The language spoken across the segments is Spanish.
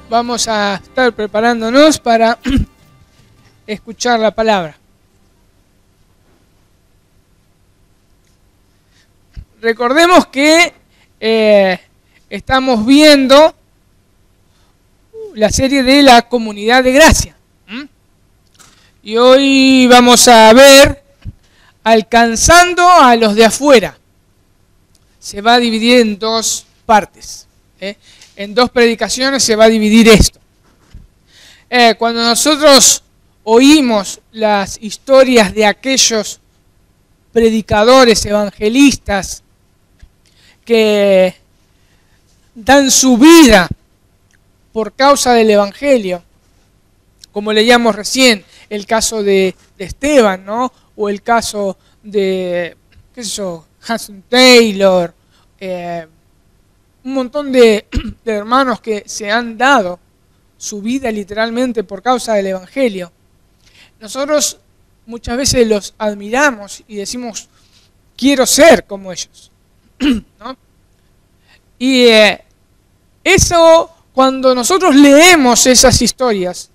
vamos a estar preparándonos para escuchar la palabra. Recordemos que estamos viendo la serie de la Comunidad de Gracia. Y hoy vamos a ver alcanzando a los de afuera. Se va a dividir en dos partes. En dos predicaciones se va a dividir esto. Cuando nosotros oímos las historias de aquellos predicadores, evangelistas, que dan su vida por causa del Evangelio, como leíamos recién, el caso de Esteban, ¿no? O el caso de, qué sé yo, Hudson Taylor, un montón de hermanos que se han dado su vida literalmente por causa del Evangelio. Nosotros muchas veces los admiramos y decimos, quiero ser como ellos, ¿no? Y eso, cuando nosotros leemos esas historias,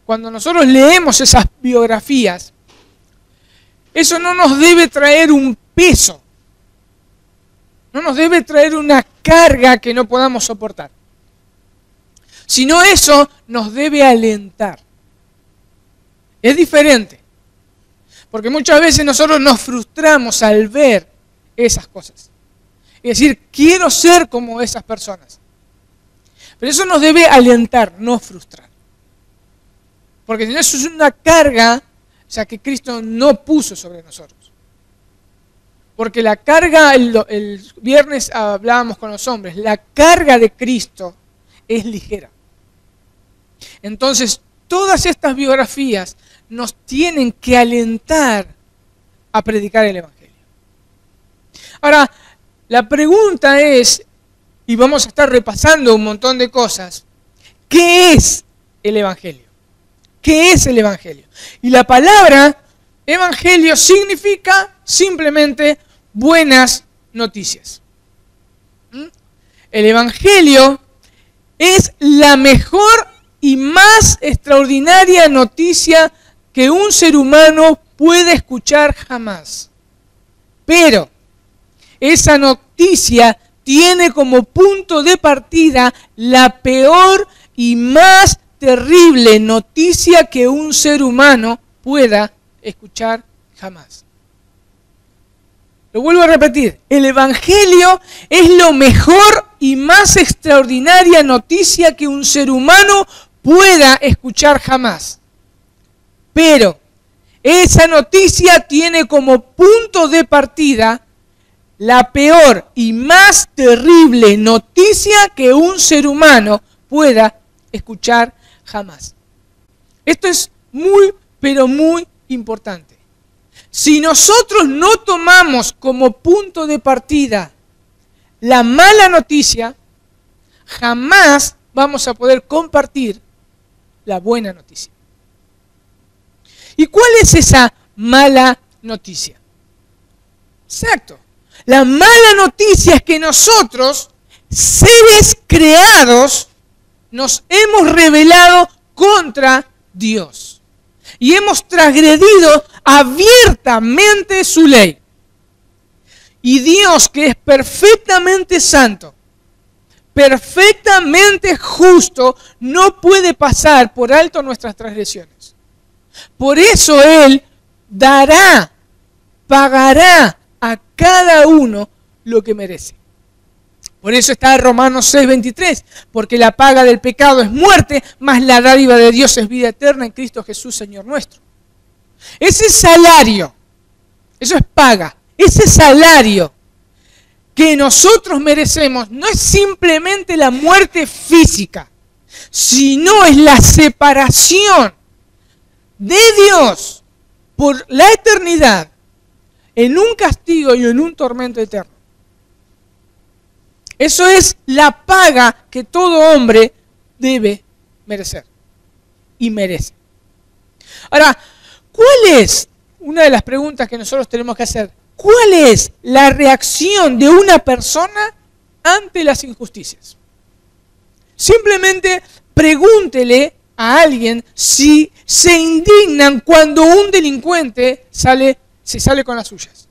cuando nosotros leemos esas biografías, eso no nos debe traer un peso, no nos debe traer una carga que no podamos soportar, sino eso nos debe alentar. Es diferente, porque muchas veces nosotros nos frustramos al ver esas cosas. Es decir, quiero ser como esas personas. Pero eso nos debe alentar, no frustrar. Porque si no, eso es una carga, o sea, que Cristo no puso sobre nosotros. Porque la carga, el viernes hablábamos con los hombres, la carga de Cristo es ligera. Entonces, todas estas biografías nos tienen que alentar a predicar el Evangelio. Ahora, la pregunta es, y vamos a estar repasando un montón de cosas, ¿qué es el Evangelio? ¿Qué es el Evangelio? Y la palabra Evangelio significa simplemente buenas noticias. El Evangelio es la mejor y más extraordinaria noticia que un ser humano puede escuchar jamás. Pero esa noticia tiene como punto de partida la peor y más terrible noticia que un ser humano pueda escuchar jamás. Lo vuelvo a repetir, el Evangelio es lo mejor y más extraordinaria noticia que un ser humano pueda escuchar jamás. Pero esa noticia tiene como punto de partida la peor y más terrible noticia que un ser humano pueda escuchar jamás. Esto es muy, pero muy importante. Si nosotros no tomamos como punto de partida la mala noticia, jamás vamos a poder compartir la buena noticia. ¿Y cuál es esa mala noticia? Exacto. La mala noticia es que nosotros, seres creados, nos hemos rebelado contra Dios. Y hemos transgredido abiertamente su ley. Y Dios, que es perfectamente santo, perfectamente justo, no puede pasar por alto nuestras transgresiones. Por eso Él pagará a cada uno lo que merece. Por eso está Romanos 6:23, porque la paga del pecado es muerte, mas la dádiva de Dios es vida eterna en Cristo Jesús, Señor nuestro. Ese salario, eso es paga, ese salario que nosotros merecemos no es simplemente la muerte física, sino es la separación de Dios por la eternidad en un castigo y en un tormento eterno. Eso es la paga que todo hombre debe merecer y merece. Ahora, ¿cuál es una de las preguntas que nosotros tenemos que hacer? ¿Cuál es la reacción de una persona ante las injusticias? Simplemente pregúntele a alguien si se indignan cuando un delincuente se sale con las suyas.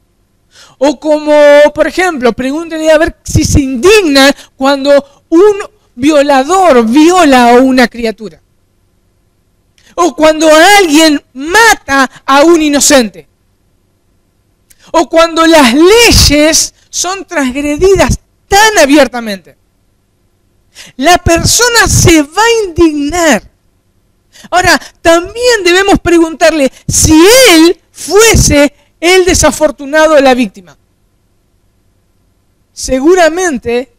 O como, por ejemplo, pregúntele a ver si se indignan cuando un violador viola a una criatura. O cuando alguien mata a un inocente. O cuando las leyes son transgredidas tan abiertamente. La persona se va a indignar. Ahora, también debemos preguntarle si él fuese el desafortunado de la víctima. Seguramente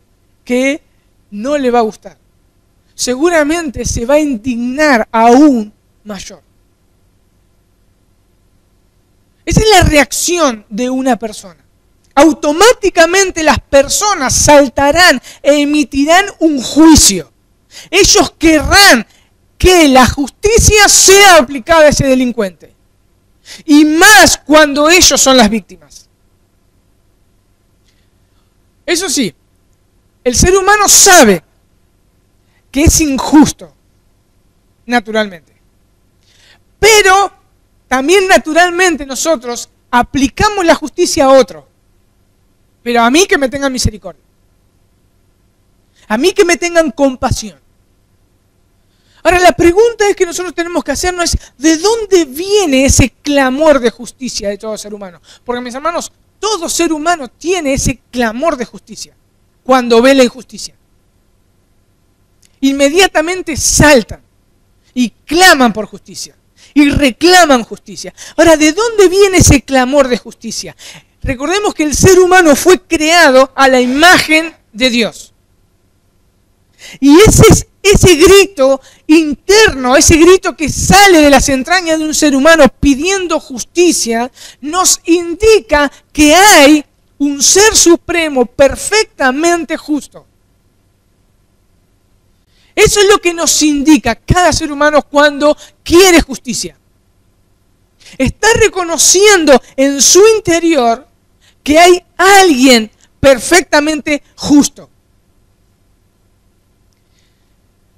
que no le va a gustar. Seguramente se va a indignar aún mayor. Esa es la reacción de una persona. Automáticamente las personas saltarán e emitirán un juicio. Ellos querrán que la justicia sea aplicada a ese delincuente. Y más cuando ellos son las víctimas. Eso sí, el ser humano sabe que es injusto, naturalmente. Pero también naturalmente nosotros aplicamos la justicia a otro. Pero a mí que me tengan misericordia. A mí que me tengan compasión. Ahora, la pregunta es que nosotros tenemos que hacernos es, ¿de dónde viene ese clamor de justicia de todo ser humano? Porque, mis hermanos, todo ser humano tiene ese clamor de justicia cuando ve la injusticia. Inmediatamente saltan y claman por justicia y reclaman justicia. Ahora, ¿de dónde viene ese clamor de justicia? Recordemos que el ser humano fue creado a la imagen de Dios. Y ese grito interno, ese grito que sale de las entrañas de un ser humano pidiendo justicia, nos indica que hay un ser supremo perfectamente justo. Eso es lo que nos indica cada ser humano cuando quiere justicia. Está reconociendo en su interior que hay alguien perfectamente justo.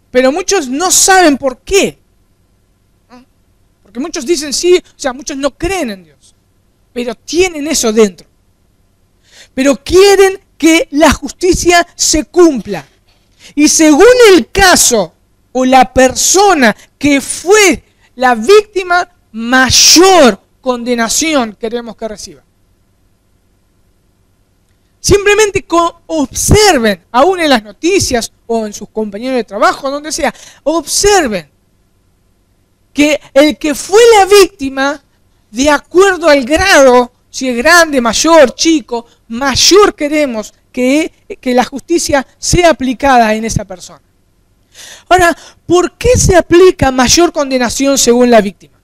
Pero muchos no saben por qué. Porque muchos dicen sí, o sea, muchos no creen en Dios. Pero tienen eso dentro. Pero quieren que la justicia se cumpla. Y según el caso o la persona que fue la víctima, mayor condenación queremos que reciba. Simplemente observen, aún en las noticias o en sus compañeros de trabajo, donde sea, observen que el que fue la víctima, de acuerdo al grado, si es grande, mayor, chico, mayor queremos que la justicia sea aplicada en esa persona. Ahora, ¿por qué se aplica mayor condenación según la víctima?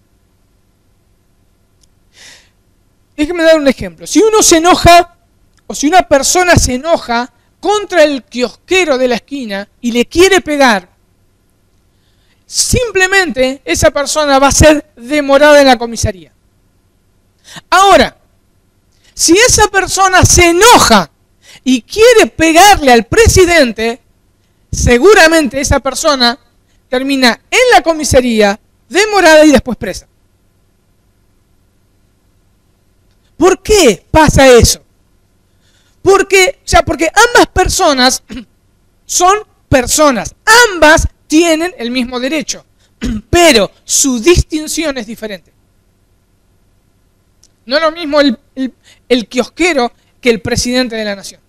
Déjenme dar un ejemplo. Si uno se enoja, o si una persona se enoja contra el kiosquero de la esquina y le quiere pegar, simplemente esa persona va a ser demorada en la comisaría. Ahora, si esa persona se enoja y quiere pegarle al presidente, seguramente esa persona termina en la comisaría, demorada y después presa. ¿Por qué pasa eso? Porque ambas personas son personas, ambas tienen el mismo derecho, pero su distinción es diferente. No es lo mismo el kiosquero que el presidente de la nación.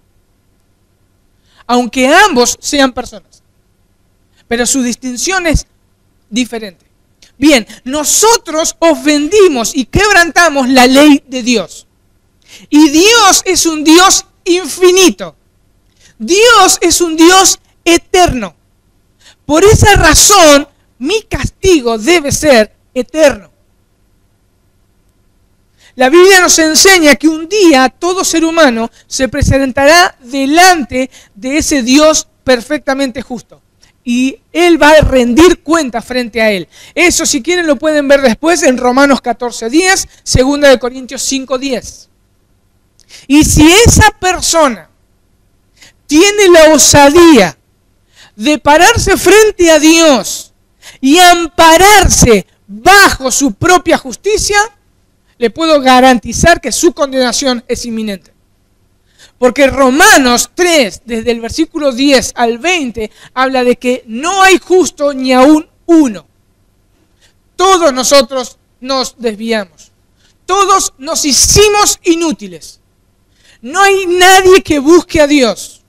Aunque ambos sean personas, pero su distinción es diferente. Bien, nosotros ofendimos y quebrantamos la ley de Dios. Y Dios es un Dios infinito. Dios es un Dios eterno. Por esa razón, mi castigo debe ser eterno. La Biblia nos enseña que un día todo ser humano se presentará delante de ese Dios perfectamente justo. Y Él va a rendir cuenta frente a Él. Eso, si quieren, lo pueden ver después en Romanos 14:10, 2 Corintios 5:10. Y si esa persona tiene la osadía de pararse frente a Dios y ampararse bajo su propia justicia, le puedo garantizar que su condenación es inminente. Porque Romanos 3, desde el versículo 10 al 20, habla de que no hay justo ni aún uno. Todos nosotros nos desviamos. Todos nos hicimos inútiles. No hay nadie que busque a Dios.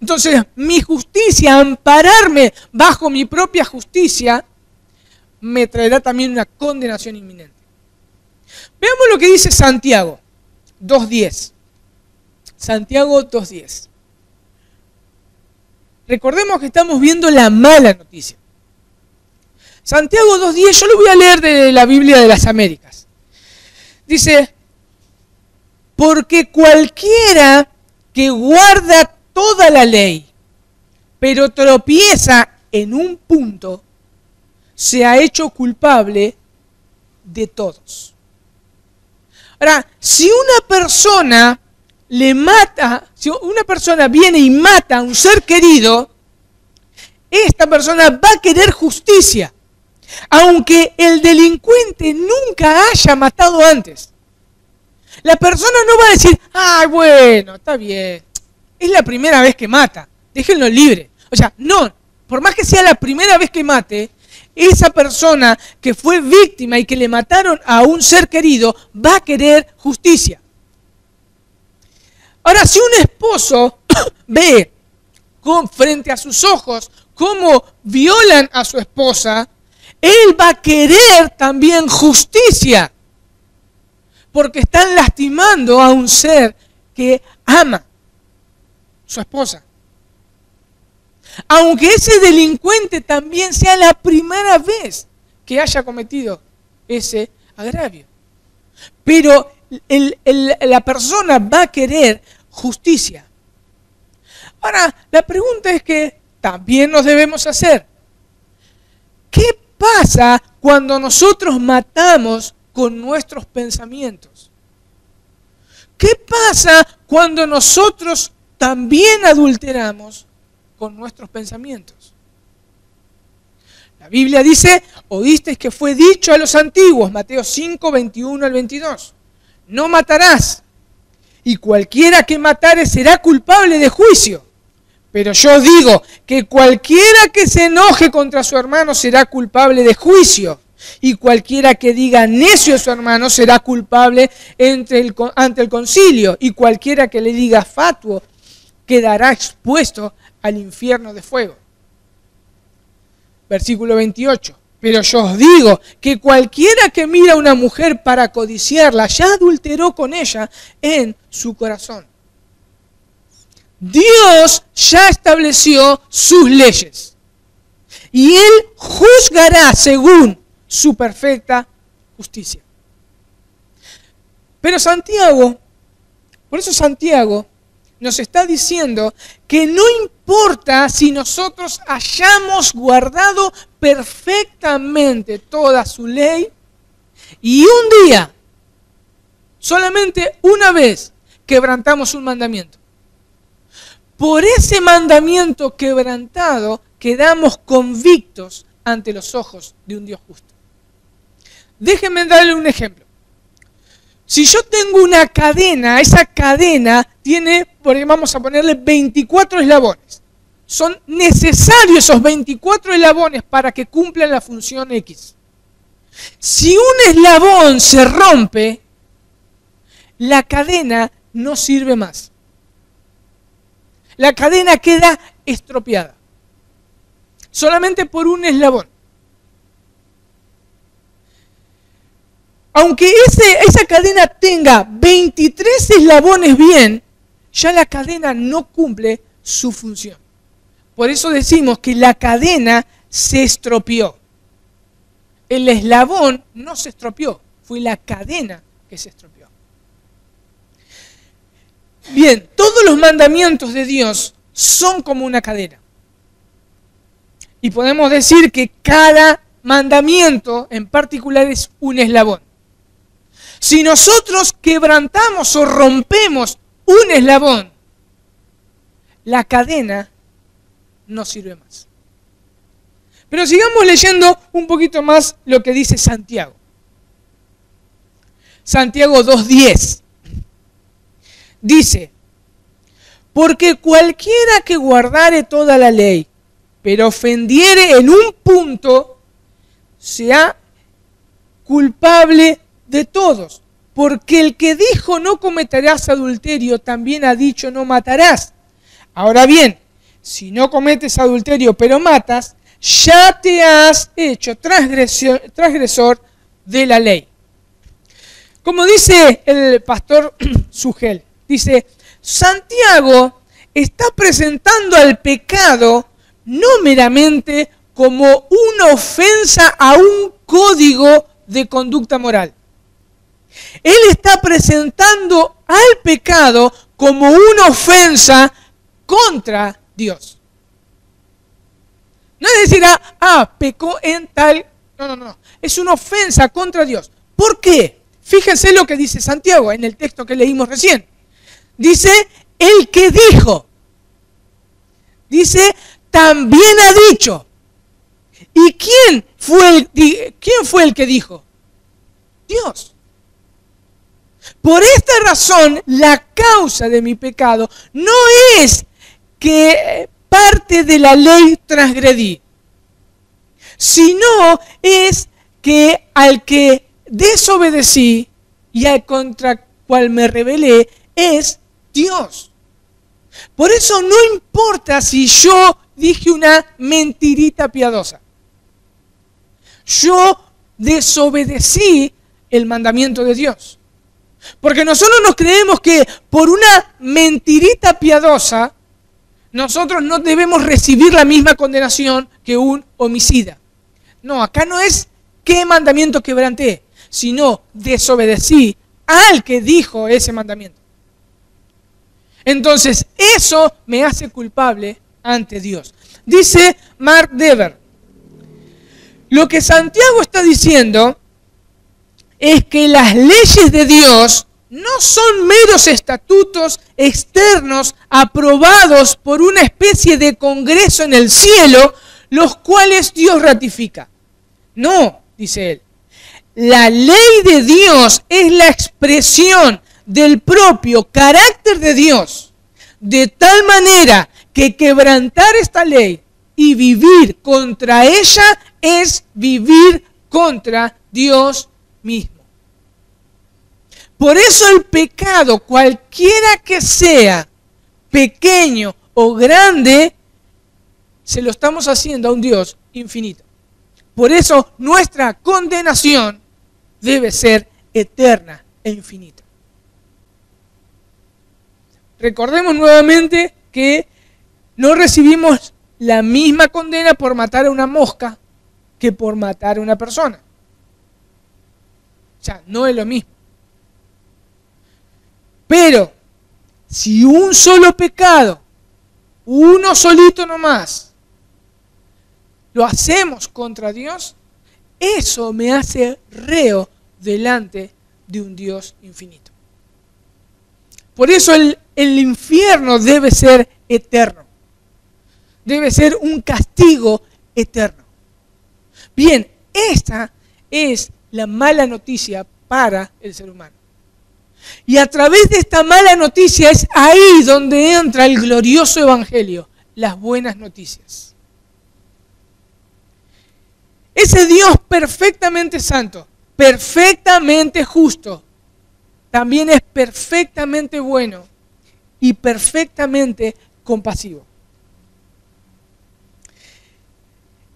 Entonces, mi justicia, ampararme bajo mi propia justicia, me traerá también una condenación inminente. Veamos lo que dice Santiago 2.10. Santiago 2.10. Recordemos que estamos viendo la mala noticia. Santiago 2.10, yo lo voy a leer de la Biblia de las Américas. Dice, porque cualquiera que guarda toda la ley, pero tropieza en un punto, se ha hecho culpable de todos. Ahora, si una persona si una persona viene y mata a un ser querido, esta persona va a querer justicia, aunque el delincuente nunca haya matado antes. La persona no va a decir, ay, bueno, está bien, es la primera vez que mata, déjenlo libre. O sea, no, por más que sea la primera vez que mate, esa persona que fue víctima y que le mataron a un ser querido va a querer justicia. Ahora, si un esposo ve frente a sus ojos cómo violan a su esposa, él va a querer también justicia, porque están lastimando a un ser que ama, su esposa. Aunque ese delincuente también sea la primera vez que haya cometido ese agravio. Pero la persona va a querer justicia. Ahora, la pregunta es que también nos debemos hacer. ¿Qué pasa cuando nosotros matamos con nuestros pensamientos? ¿Qué pasa cuando nosotros también adulteramos con nuestros pensamientos? La Biblia dice, oísteis que fue dicho a los antiguos, Mateo 5, 21 al 22, no matarás, y cualquiera que matare será culpable de juicio. Pero yo digo que cualquiera que se enoje contra su hermano será culpable de juicio, y cualquiera que diga necio a su hermano será culpable ante el concilio, y cualquiera que le diga fatuo quedará expuesto al infierno de fuego. Versículo 28. Pero yo os digo que cualquiera que mira a una mujer para codiciarla, ya adulteró con ella en su corazón. Dios ya estableció sus leyes. Y Él juzgará según su perfecta justicia. Pero por eso Santiago nos está diciendo que no importa si nosotros hayamos guardado perfectamente toda su ley y un día, solamente una vez, quebrantamos un mandamiento. Por ese mandamiento quebrantado quedamos convictos ante los ojos de un Dios justo. Déjenme darle un ejemplo. Si yo tengo una cadena, esa cadena tiene, vamos a ponerle 24 eslabones. Son necesarios esos 24 eslabones para que cumplan la función X. Si un eslabón se rompe, la cadena no sirve más. La cadena queda estropeada. Solamente por un eslabón. Aunque esa cadena tenga 23 eslabones bien, ya la cadena no cumple su función. Por eso decimos que la cadena se estropeó. El eslabón no se estropeó, fue la cadena que se estropeó. Bien, todos los mandamientos de Dios son como una cadena. Y podemos decir que cada mandamiento en particular es un eslabón. Si nosotros quebrantamos o rompemos un eslabón, la cadena no sirve más. Pero sigamos leyendo un poquito más lo que dice Santiago. Santiago 2:10. Dice, porque cualquiera que guardare toda la ley, pero ofendiere en un punto, sea culpable de todos. Porque el que dijo no cometerás adulterio, también ha dicho no matarás. Ahora bien, si no cometes adulterio pero matas, ya te has hecho transgresor de la ley. Como dice el pastor Sugel, dice, Santiago está presentando al pecado no meramente como una ofensa a un código de conducta moral. Él está presentando al pecado como una ofensa contra Dios. No es decir, pecó en tal... No. Es una ofensa contra Dios. ¿Por qué? Fíjense lo que dice Santiago en el texto que leímos recién. Dice, el que dijo. Dice, también ha dicho. ¿Y quién fue el que dijo? Dios. Por esta razón, la causa de mi pecado no es que parte de la ley transgredí, sino es que al que desobedecí y al contra cual me rebelé es Dios. Por eso no importa si yo dije una mentirita piadosa. Yo desobedecí el mandamiento de Dios. Porque nosotros nos creemos que por una mentirita piadosa nosotros no debemos recibir la misma condenación que un homicida. No, acá no es qué mandamiento quebranté, sino desobedecí al que dijo ese mandamiento. Entonces, eso me hace culpable ante Dios. Dice Mark Dever, lo que Santiago está diciendo es que las leyes de Dios no son meros estatutos externos aprobados por una especie de congreso en el cielo, los cuales Dios ratifica. No, dice él. La ley de Dios es la expresión del propio carácter de Dios, de tal manera que quebrantar esta ley y vivir contra ella es vivir contra Dios mismo. Por eso el pecado, cualquiera que sea, pequeño o grande, se lo estamos haciendo a un Dios infinito. Por eso nuestra condenación debe ser eterna e infinita. Recordemos nuevamente que no recibimos la misma condena por matar a una mosca que por matar a una persona. O sea, no es lo mismo. Pero, si un solo pecado, uno solito nomás, lo hacemos contra Dios, eso me hace reo delante de un Dios infinito. Por eso el infierno debe ser eterno. Debe ser un castigo eterno. Bien, esta es la mala noticia para el ser humano. Y a través de esta mala noticia es ahí donde entra el glorioso evangelio, las buenas noticias. Ese Dios perfectamente santo, perfectamente justo, también es perfectamente bueno y perfectamente compasivo.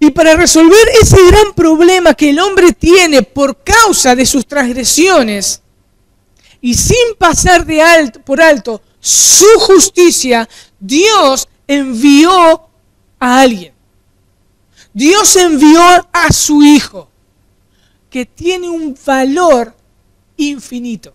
Y para resolver ese gran problema que el hombre tiene por causa de sus transgresiones, y sin pasar por alto su justicia, Dios envió a alguien. Dios envió a su Hijo, que tiene un valor infinito.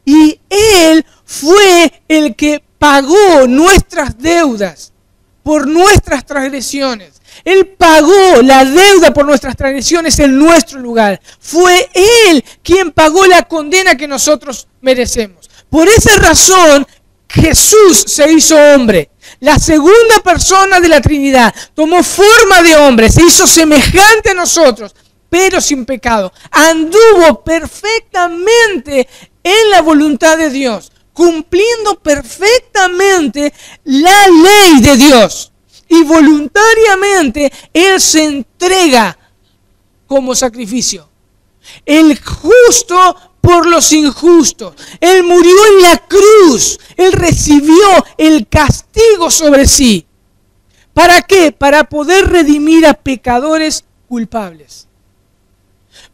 Y Él fue el que pagó nuestras deudas por nuestras transgresiones. Él pagó la deuda por nuestras transgresiones en nuestro lugar. Fue Él quien pagó la condena que nosotros merecemos. Por esa razón, Jesús se hizo hombre. La segunda persona de la Trinidad tomó forma de hombre, se hizo semejante a nosotros, pero sin pecado. Anduvo perfectamente en la voluntad de Dios, cumpliendo perfectamente la ley de Dios. Y voluntariamente Él se entrega como sacrificio. El justo por los injustos. Él murió en la cruz. Él recibió el castigo sobre sí. ¿Para qué? Para poder redimir a pecadores culpables.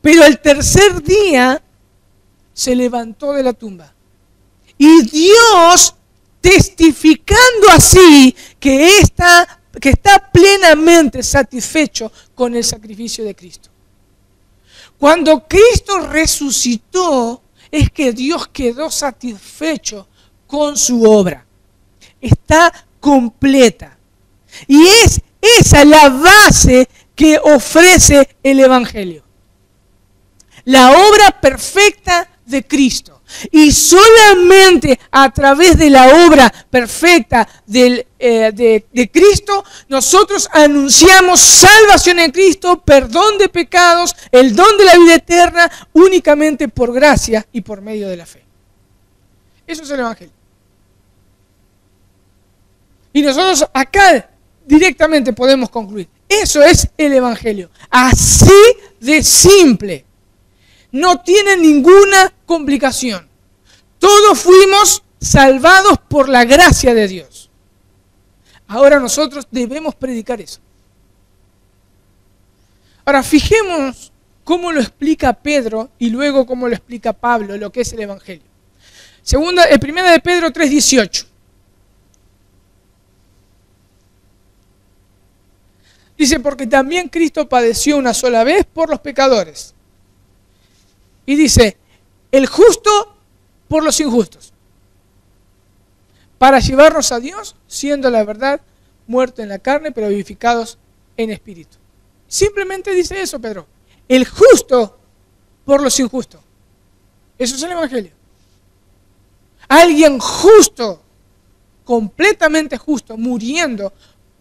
Pero el tercer día se levantó de la tumba. Y Dios, testificando así que está plenamente satisfecho con el sacrificio de Cristo. Cuando Cristo resucitó, es que Dios quedó satisfecho con su obra. Está completa. Y es esa la base que ofrece el Evangelio. La obra perfecta de Cristo. Y solamente a través de la obra perfecta de Cristo, nosotros anunciamos salvación en Cristo, perdón de pecados, el don de la vida eterna, únicamente por gracia y por medio de la fe. Eso es el Evangelio. Y nosotros acá directamente podemos concluir. Eso es el Evangelio. Así de simple. No tiene ninguna complicación. Todos fuimos salvados por la gracia de Dios. Ahora nosotros debemos predicar eso. Ahora fijémonos cómo lo explica Pedro y luego cómo lo explica Pablo, lo que es el Evangelio. Primera de Pedro 3:18. Dice, porque también Cristo padeció una sola vez por los pecadores. Y dice, el justo por los injustos, para llevarnos a Dios, siendo la verdad muertos en la carne, pero vivificados en espíritu. Simplemente dice eso, Pedro. El justo por los injustos. Eso es el Evangelio. Alguien justo, completamente justo, muriendo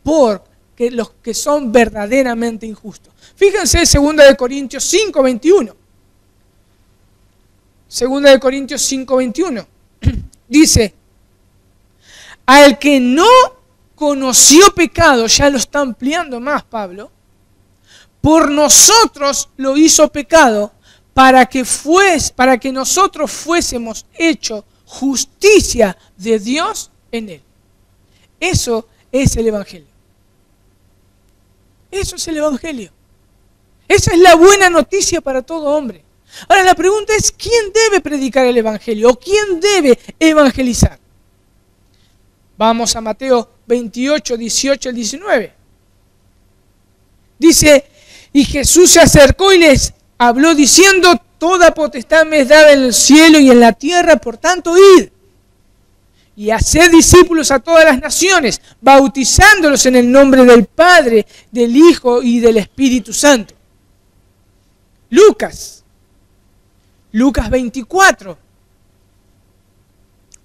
por los que son verdaderamente injustos. Fíjense en 2 Corintios 5:21. 2 Corintios 5:21 dice, al que no conoció pecado, ya lo está ampliando más Pablo, por nosotros lo hizo pecado para que nosotros fuésemos hechos justicia de Dios en él. Eso es el Evangelio. Eso es el Evangelio. Esa es la buena noticia para todo hombre. Ahora la pregunta es, ¿quién debe predicar el Evangelio? ¿O quién debe evangelizar? Vamos a Mateo 28, 18 al 19. Dice, y Jesús se acercó y les habló diciendo, toda potestad me es dada en el cielo y en la tierra, por tanto id y haced discípulos a todas las naciones, bautizándolos en el nombre del Padre, del Hijo y del Espíritu Santo. Lucas 24,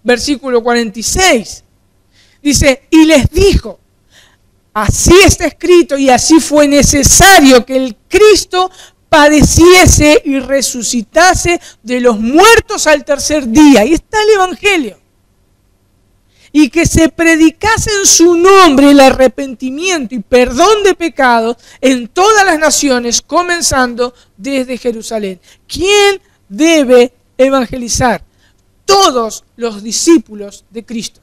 versículo 46, dice, y les dijo, así está escrito y así fue necesario que el Cristo padeciese y resucitase de los muertos al tercer día. Ahí está el Evangelio. Y que se predicase en su nombre el arrepentimiento y perdón de pecados en todas las naciones, comenzando desde Jerusalén. ¿Quién debe evangelizar? Todos los discípulos de Cristo.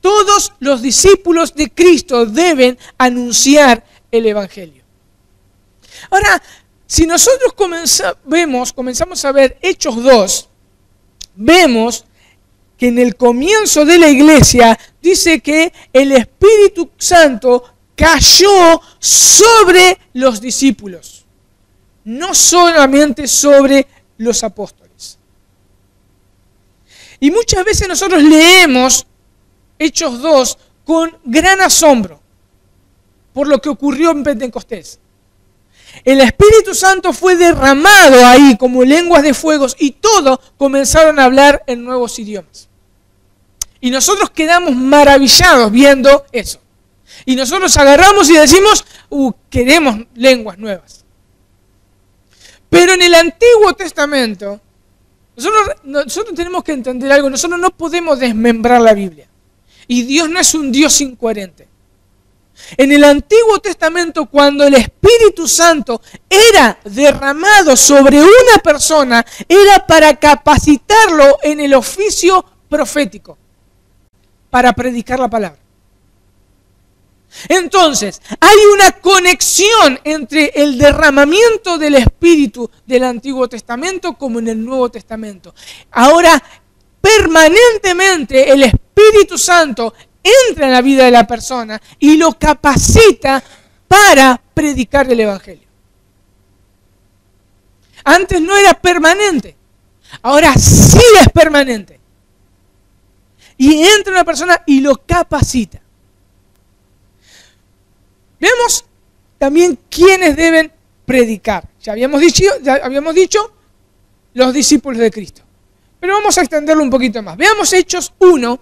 Todos los discípulos de Cristo deben anunciar el Evangelio. Ahora, si nosotros comenzamos a ver Hechos 2, vemos que en el comienzo de la iglesia dice que el Espíritu Santo cayó sobre los discípulos, no solamente sobre los apóstoles. Y muchas veces nosotros leemos Hechos 2 con gran asombro por lo que ocurrió en Pentecostés. El Espíritu Santo fue derramado ahí como lenguas de fuego y todos comenzaron a hablar en nuevos idiomas. Y nosotros quedamos maravillados viendo eso. Y nosotros agarramos y decimos, queremos lenguas nuevas. Pero en el Antiguo Testamento, nosotros tenemos que entender algo. Nosotros no podemos desmembrar la Biblia. Y Dios no es un Dios incoherente. En el Antiguo Testamento, cuando el Espíritu Santo era derramado sobre una persona, era para capacitarlo en el oficio profético, para predicar la palabra. Entonces, hay una conexión entre el derramamiento del Espíritu del Antiguo Testamento como en el Nuevo Testamento. Ahora, permanentemente el Espíritu Santo entra en la vida de la persona y lo capacita para predicar el Evangelio. Antes no era permanente, ahora sí es permanente. Y entra una persona y lo capacita. Vemos también quiénes deben predicar. Ya habíamos dicho los discípulos de Cristo. Pero vamos a extenderlo un poquito más. Veamos Hechos 1,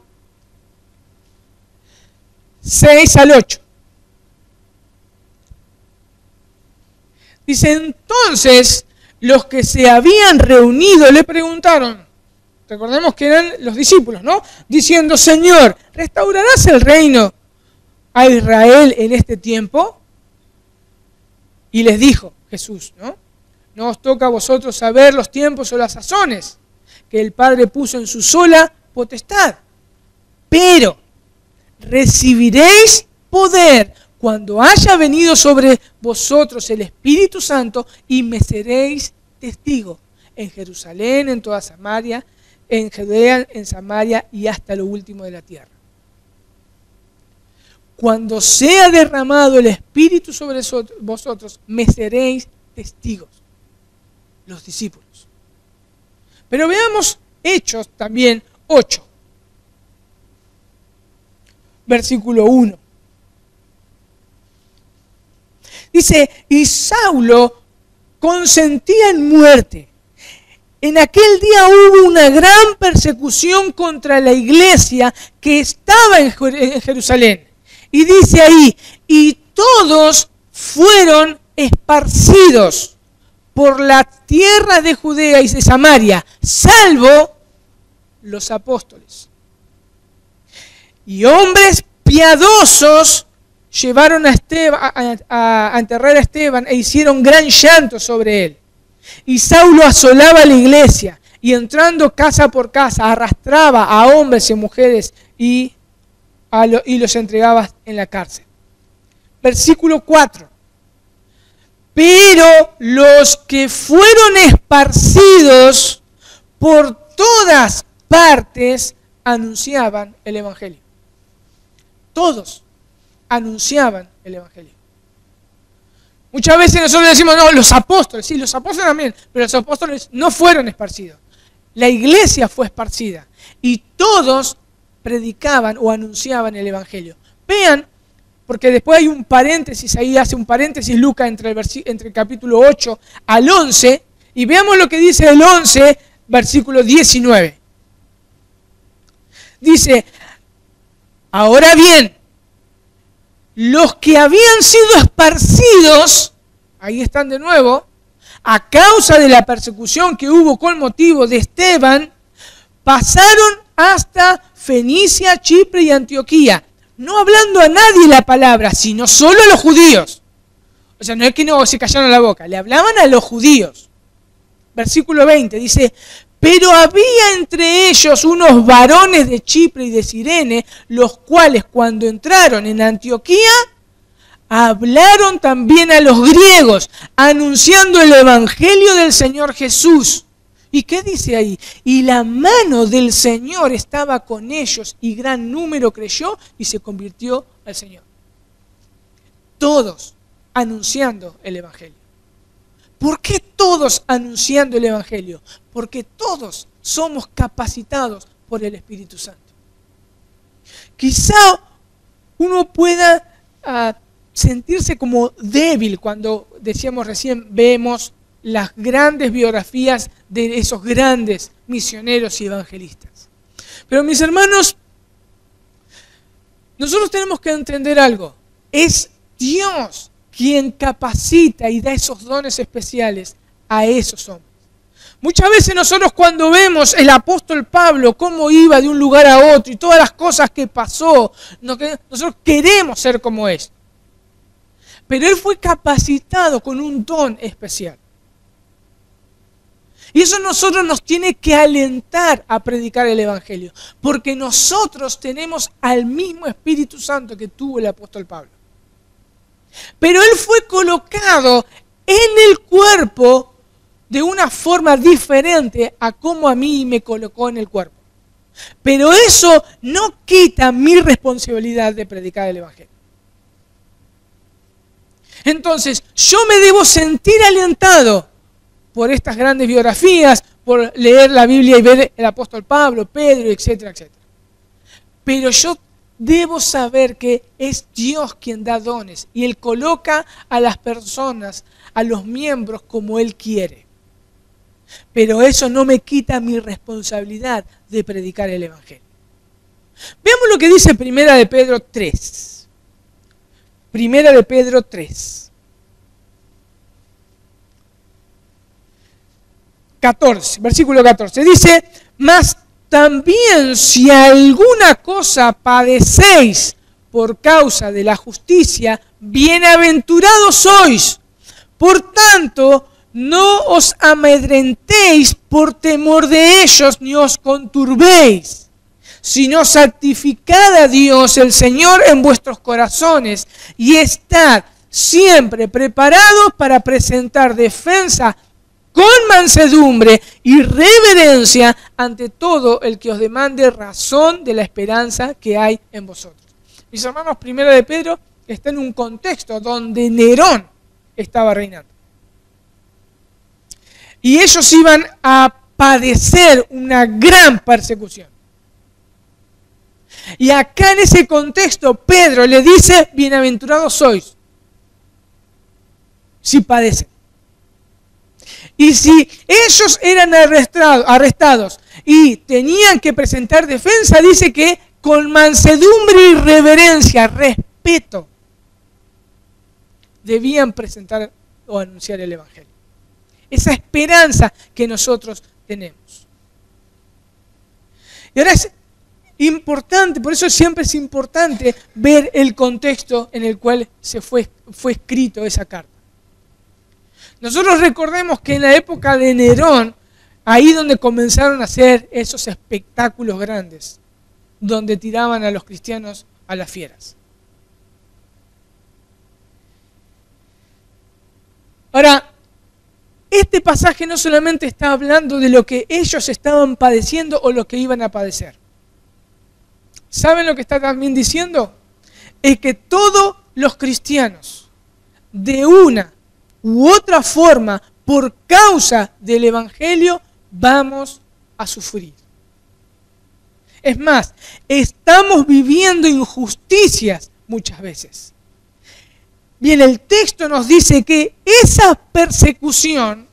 6 al 8. Dice, entonces los que se habían reunido le preguntaron, recordemos que eran los discípulos, ¿no? Diciendo, Señor, ¿restaurarás el reino a Israel en este tiempo? Y les dijo Jesús, ¿no? No os toca a vosotros saber los tiempos o las sazones que el Padre puso en su sola potestad. Pero recibiréis poder cuando haya venido sobre vosotros el Espíritu Santo y me seréis testigo en Jerusalén, en toda Samaria, en Judea, en Samaria y hasta lo último de la tierra. Cuando sea derramado el Espíritu sobre vosotros, me seréis testigos, los discípulos. Pero veamos Hechos también 8, versículo 1. Dice, y Saulo consentía en muerte. En aquel día hubo una gran persecución contra la iglesia que estaba en Jerusalén. Y dice ahí, y todos fueron esparcidos por la tierra de Judea y de Samaria, salvo los apóstoles. Y hombres piadosos llevaron a enterrar a Esteban e hicieron gran llanto sobre él. Y Saulo asolaba la iglesia y entrando casa por casa arrastraba a hombres y mujeres y los entregaba en la cárcel. Versículo 4. Pero los que fueron esparcidos por todas partes anunciaban el Evangelio. Todos anunciaban el Evangelio. Muchas veces nosotros decimos, no, los apóstoles, sí, los apóstoles también, pero los apóstoles no fueron esparcidos. La iglesia fue esparcida y todos predicaban o anunciaban el Evangelio. Vean, porque después hay un paréntesis, ahí hace un paréntesis Lucas entre el capítulo 8 al 11, y veamos lo que dice el 11, versículo 19. Dice, ahora bien, los que habían sido esparcidos, ahí están de nuevo, a causa de la persecución que hubo con motivo de Esteban, pasaron hasta Fenicia, Chipre y Antioquía, no hablando a nadie la palabra, sino solo a los judíos. O sea, no es que no se callaron la boca, le hablaban a los judíos. Versículo 20 dice, pero había entre ellos unos varones de Chipre y de Cirene, los cuales cuando entraron en Antioquía, hablaron también a los griegos, anunciando el Evangelio del Señor Jesús. ¿Y qué dice ahí? Y la mano del Señor estaba con ellos y gran número creyó y se convirtió al Señor. Todos anunciando el Evangelio. ¿Por qué todos anunciando el Evangelio? Porque todos somos capacitados por el Espíritu Santo. Quizá uno pueda sentirse como débil cuando, decíamos recién, vemos las grandes biografías de esos grandes misioneros y evangelistas. Pero mis hermanos, nosotros tenemos que entender algo. Es Dios quien capacita y da esos dones especiales a esos hombres. Muchas veces nosotros cuando vemos el apóstol Pablo, cómo iba de un lugar a otro y todas las cosas que pasó, nosotros queremos ser como él. Pero él fue capacitado con un don especial. Y eso a nosotros nos tiene que alentar a predicar el Evangelio, porque nosotros tenemos al mismo Espíritu Santo que tuvo el apóstol Pablo. Pero él fue colocado en el cuerpo de una forma diferente a como a mí me colocó en el cuerpo. Pero eso no quita mi responsabilidad de predicar el Evangelio. Entonces, yo me debo sentir alentado por estas grandes biografías, por leer la Biblia y ver el apóstol Pablo, Pedro, etcétera, etcétera. Pero yo debo saber que es Dios quien da dones y Él coloca a las personas, a los miembros como Él quiere. Pero eso no me quita mi responsabilidad de predicar el Evangelio. Veamos lo que dice Primera de Pedro 3. Primera de Pedro 3. 14, versículo 14. Dice, mas también si alguna cosa padecéis por causa de la justicia, bienaventurados sois. Por tanto, no os amedrentéis por temor de ellos, ni os conturbéis, sino santificad a Dios el Señor en vuestros corazones y estad siempre preparados para presentar defensa con mansedumbre y reverencia ante todo el que os demande razón de la esperanza que hay en vosotros. Mis hermanos, Primera de Pedro está en un contexto donde Nerón estaba reinando. Y ellos iban a padecer una gran persecución. Y acá en ese contexto Pedro le dice, bienaventurados sois, si padecen. Y si ellos eran arrestados y tenían que presentar defensa, dice que con mansedumbre y reverencia, respeto, debían presentar o anunciar el Evangelio. Esa esperanza que nosotros tenemos. Y ahora es importante, por eso siempre es importante ver el contexto en el cual fue escrito esa carta. Nosotros recordemos que en la época de Nerón, ahí donde comenzaron a hacer esos espectáculos grandes, donde tiraban a los cristianos a las fieras. Ahora, este pasaje no solamente está hablando de lo que ellos estaban padeciendo o lo que iban a padecer. ¿Saben lo que está también diciendo? Es que todos los cristianos, de una u otra forma, por causa del Evangelio, vamos a sufrir. Es más, estamos viviendo injusticias muchas veces. Bien, el texto nos dice que esa persecución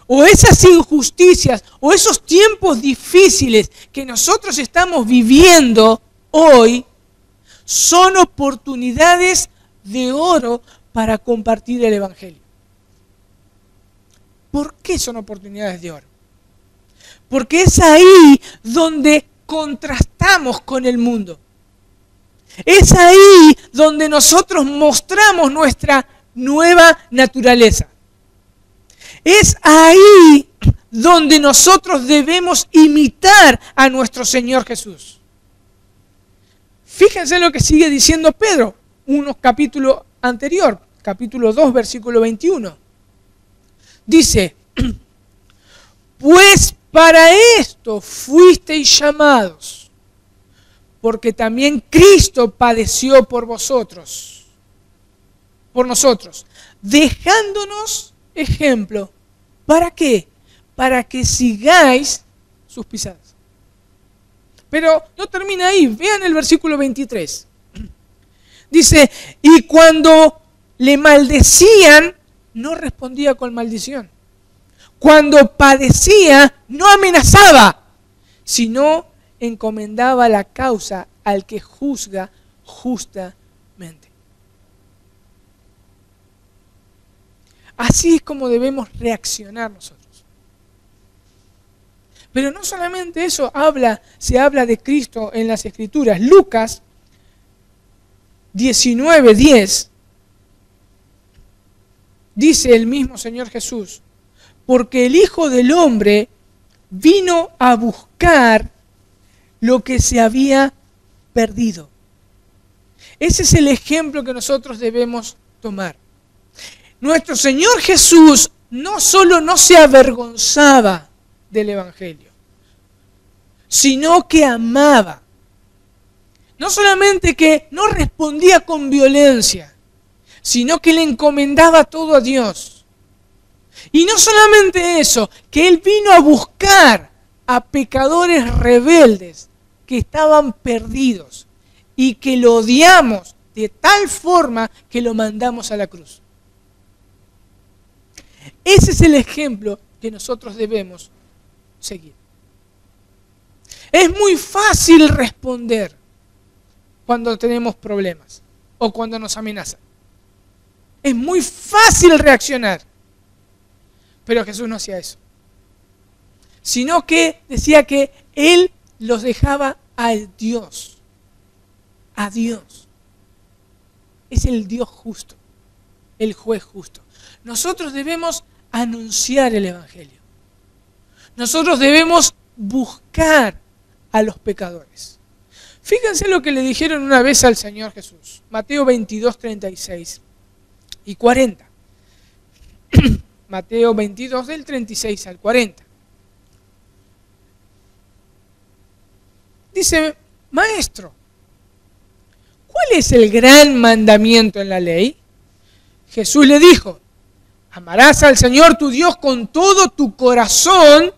o esas injusticias o esos tiempos difíciles que nosotros estamos viviendo hoy son oportunidades de oro para compartir el Evangelio. ¿Por qué son oportunidades de oro? Porque es ahí donde contrastamos con el mundo. Es ahí donde nosotros mostramos nuestra nueva naturaleza. Es ahí donde nosotros debemos imitar a nuestro Señor Jesús. Fíjense lo que sigue diciendo Pedro, unos capítulos anterior, capítulo 2, versículo 21. Dice, pues para esto fuisteis llamados, porque también Cristo padeció por vosotros, por nosotros, dejándonos ejemplo. ¿Para qué? Para que sigáis sus pisadas. Pero no termina ahí, vean el versículo 23. Dice, y cuando le maldecían, no respondía con maldición. Cuando padecía, no amenazaba, sino encomendaba la causa al que juzga justamente. Así es como debemos reaccionar nosotros. Pero no solamente eso, se habla de Cristo en las Escrituras. Lucas 19:10 dice el mismo Señor Jesús: porque el Hijo del Hombre vino a buscar lo que se había perdido. Ese es el ejemplo que nosotros debemos tomar. Nuestro Señor Jesús no solo no se avergonzaba del Evangelio, sino que amaba. No solamente que no respondía con violencia, sino que le encomendaba todo a Dios. Y no solamente eso, que Él vino a buscar a pecadores rebeldes que estaban perdidos y que lo odiamos de tal forma que lo mandamos a la cruz. Ese es el ejemplo que nosotros debemos seguir. Es muy fácil responder cuando tenemos problemas o cuando nos amenazan. Es muy fácil reaccionar. Pero Jesús no hacía eso. Sino que decía que Él los dejaba al Dios. A Dios. Es el Dios justo. El juez justo. Nosotros debemos anunciar el Evangelio. Nosotros debemos buscar a los pecadores. Fíjense lo que le dijeron una vez al Señor Jesús. Mateo 22, 36 y 40. Mateo 22 del 36 al 40. Dice: Maestro, ¿cuál es el gran mandamiento en la ley? Jesús le dijo: amarás al Señor tu Dios con todo tu corazón,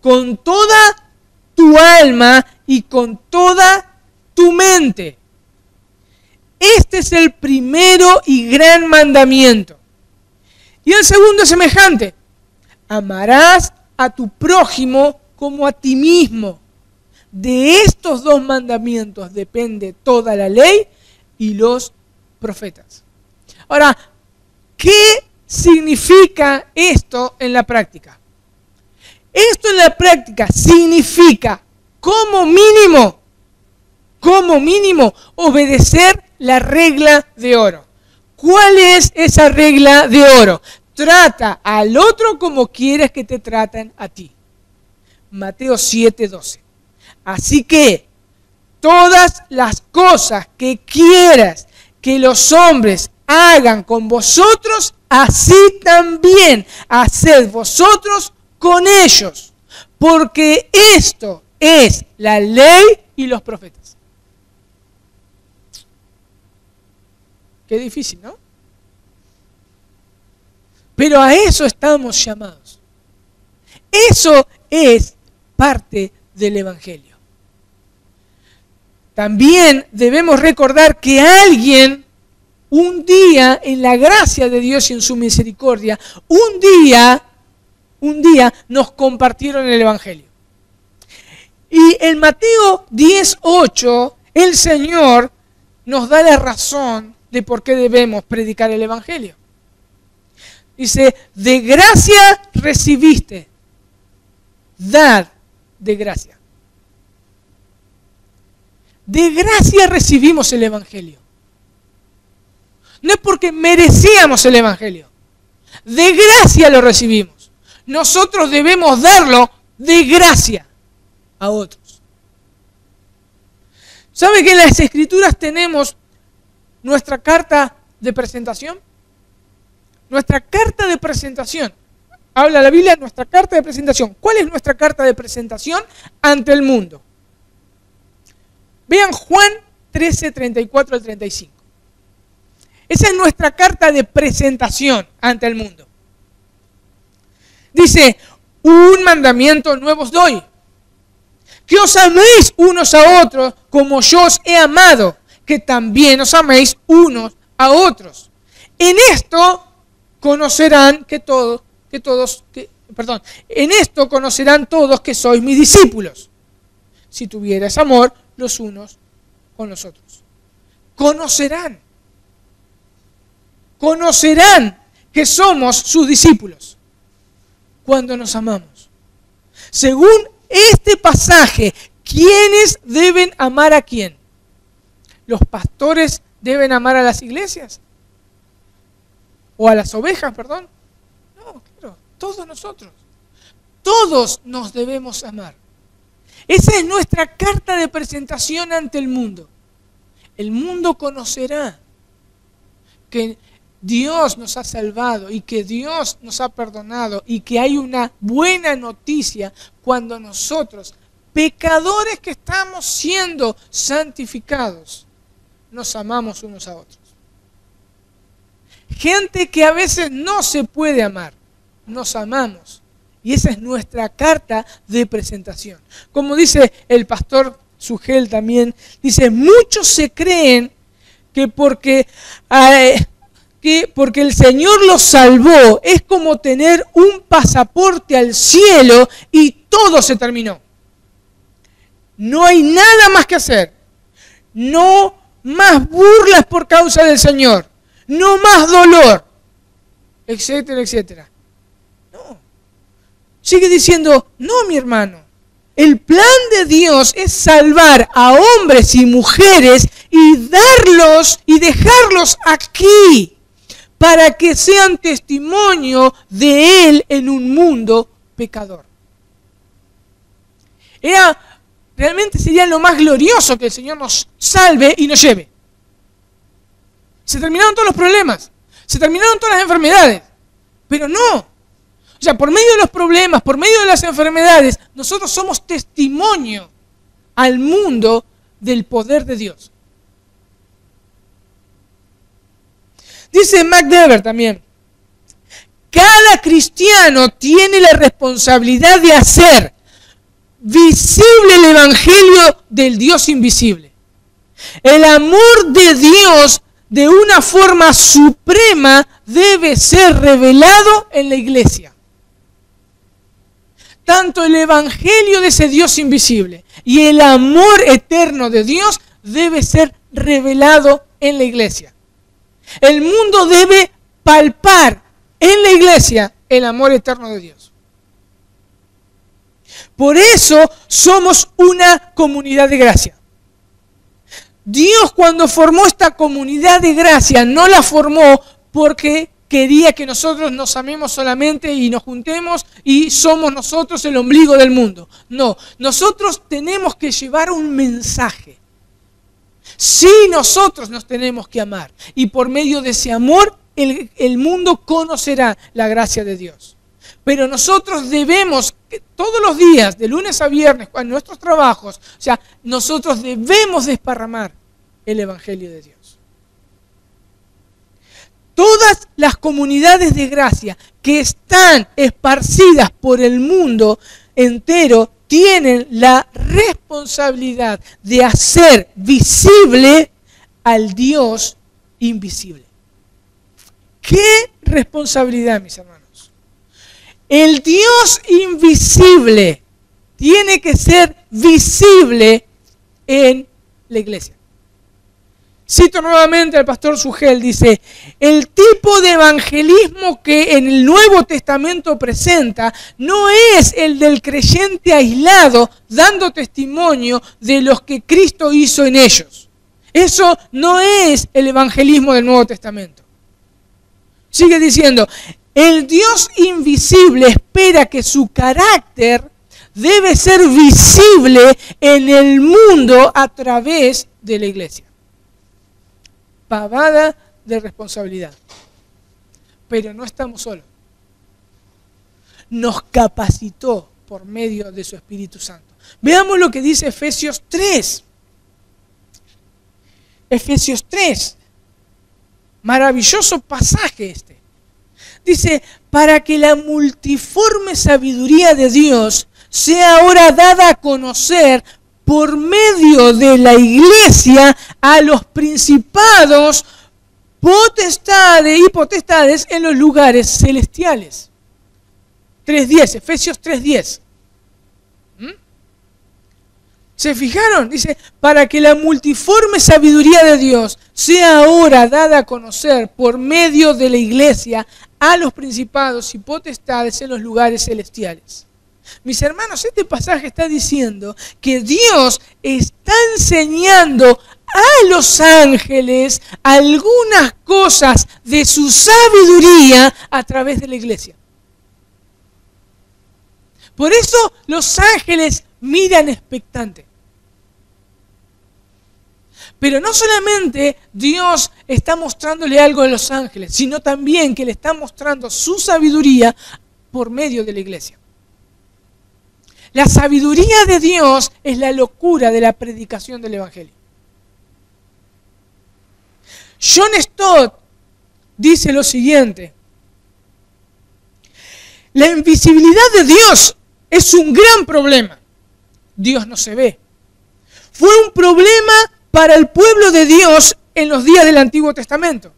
con toda tu alma y con toda tu mente. Este es el primero y gran mandamiento. Y el segundo es semejante: amarás a tu prójimo como a ti mismo. De estos dos mandamientos depende toda la ley y los profetas. Ahora, ¿qué significa esto en la práctica? Esto en la práctica significa, como mínimo, obedecer la regla de oro. ¿Cuál es esa regla de oro? Trata al otro como quieres que te traten a ti. Mateo 7:12. Así que todas las cosas que quieras que los hombres hagan con vosotros, así también haced vosotros con ellos, porque esto es la ley y los profetas. Qué difícil, ¿no? Pero a eso estamos llamados. Eso es parte del Evangelio. También debemos recordar que alguien, un día, en la gracia de Dios y en su misericordia, un día nos compartieron el Evangelio. Y en Mateo 10:8, el Señor nos da la razón de por qué debemos predicar el Evangelio. Dice: de gracia recibiste, dad de gracia. De gracia recibimos el Evangelio. No es porque merecíamos el Evangelio. De gracia lo recibimos. Nosotros debemos darlo de gracia a otros. ¿Sabe que en las Escrituras tenemos nuestra carta de presentación? Nuestra carta de presentación. Habla la Biblia de nuestra carta de presentación. ¿Cuál es nuestra carta de presentación ante el mundo? Vean Juan 13, 34 al 35. Esa es nuestra carta de presentación ante el mundo. Dice: un mandamiento nuevo os doy, que os améis unos a otros como yo os he amado, que también os améis unos a otros. En esto conocerán en esto conocerán todos que sois mis discípulos, si tuvierais amor los unos con los otros. conocerán que somos sus discípulos cuando nos amamos. Según este pasaje, ¿quiénes deben amar a quién? ¿Los pastores deben amar a las iglesias? ¿O a las ovejas, perdón? No, claro, todos nosotros. Todos nos debemos amar. Esa es nuestra carta de presentación ante el mundo. El mundo conocerá que Dios nos ha salvado y que Dios nos ha perdonado y que hay una buena noticia cuando nosotros, pecadores que estamos siendo santificados, nos amamos unos a otros. Gente que a veces no se puede amar, nos amamos. Y esa es nuestra carta de presentación. Como dice el pastor Sugel también, dice, muchos se creen que porque el Señor los salvó es como tener un pasaporte al cielo y todo se terminó. No hay nada más que hacer. No más burlas por causa del Señor. No más dolor. Etcétera, etcétera. No. Sigue diciendo, no, mi hermano. El plan de Dios es salvar a hombres y mujeres y darlos y dejarlos aquí para que sean testimonio de Él en un mundo pecador. Realmente sería lo más glorioso que el Señor nos salve y nos lleve. Se terminaron todos los problemas, se terminaron todas las enfermedades, pero no. O sea, por medio de los problemas, por medio de las enfermedades, nosotros somos testimonio al mundo del poder de Dios. Dice Mac Dever también, cada cristiano tiene la responsabilidad de hacer visible el evangelio del Dios invisible. El amor de Dios de una forma suprema debe ser revelado en la iglesia. Tanto el evangelio de ese Dios invisible y el amor eterno de Dios debe ser revelado en la iglesia. El mundo debe palpar en la iglesia el amor eterno de Dios. Por eso somos una comunidad de gracia. Dios, cuando formó esta comunidad de gracia, no la formó porque quería que nosotros nos amemos solamente y nos juntemos y somos nosotros el ombligo del mundo. No, nosotros tenemos que llevar un mensaje. Sí, nosotros nos tenemos que amar y por medio de ese amor el mundo conocerá la gracia de Dios. Pero nosotros debemos, todos los días, de lunes a viernes, en nuestros trabajos, o sea, nosotros debemos desparramar el evangelio de Dios. Todas las comunidades de gracia que están esparcidas por el mundo entero tienen la responsabilidad de hacer visible al Dios invisible. ¿Qué responsabilidad, mis hermanos? El Dios invisible tiene que ser visible en la iglesia. Cito nuevamente al pastor Sugel, dice, el tipo de evangelismo que en el Nuevo Testamento presenta no es el del creyente aislado dando testimonio de lo que Cristo hizo en ellos. Eso no es el evangelismo del Nuevo Testamento. Sigue diciendo, el Dios invisible espera que su carácter debe ser visible en el mundo a través de la iglesia. Pavada de responsabilidad. Pero no estamos solos. Nos capacitó por medio de su Espíritu Santo. Veamos lo que dice Efesios 3. Efesios 3. Maravilloso pasaje este. Dice, para que la multiforme sabiduría de Dios sea ahora dada a conocer por medio de la iglesia a los principados, potestades en los lugares celestiales. 3.10, Efesios 3.10. ¿Se fijaron? Dice, para que la multiforme sabiduría de Dios sea ahora dada a conocer por medio de la iglesia a los principados y potestades en los lugares celestiales. Mis hermanos, este pasaje está diciendo que Dios está enseñando a los ángeles algunas cosas de su sabiduría a través de la iglesia. Por eso los ángeles miran expectantes. Pero no solamente Dios está mostrándole algo a los ángeles, sino también que le está mostrando su sabiduría por medio de la iglesia. La sabiduría de Dios es la locura de la predicación del Evangelio. John Stott dice lo siguiente: la invisibilidad de Dios es un gran problema. Dios no se ve. Fue un problema para el pueblo de Dios en los días del Antiguo Testamento,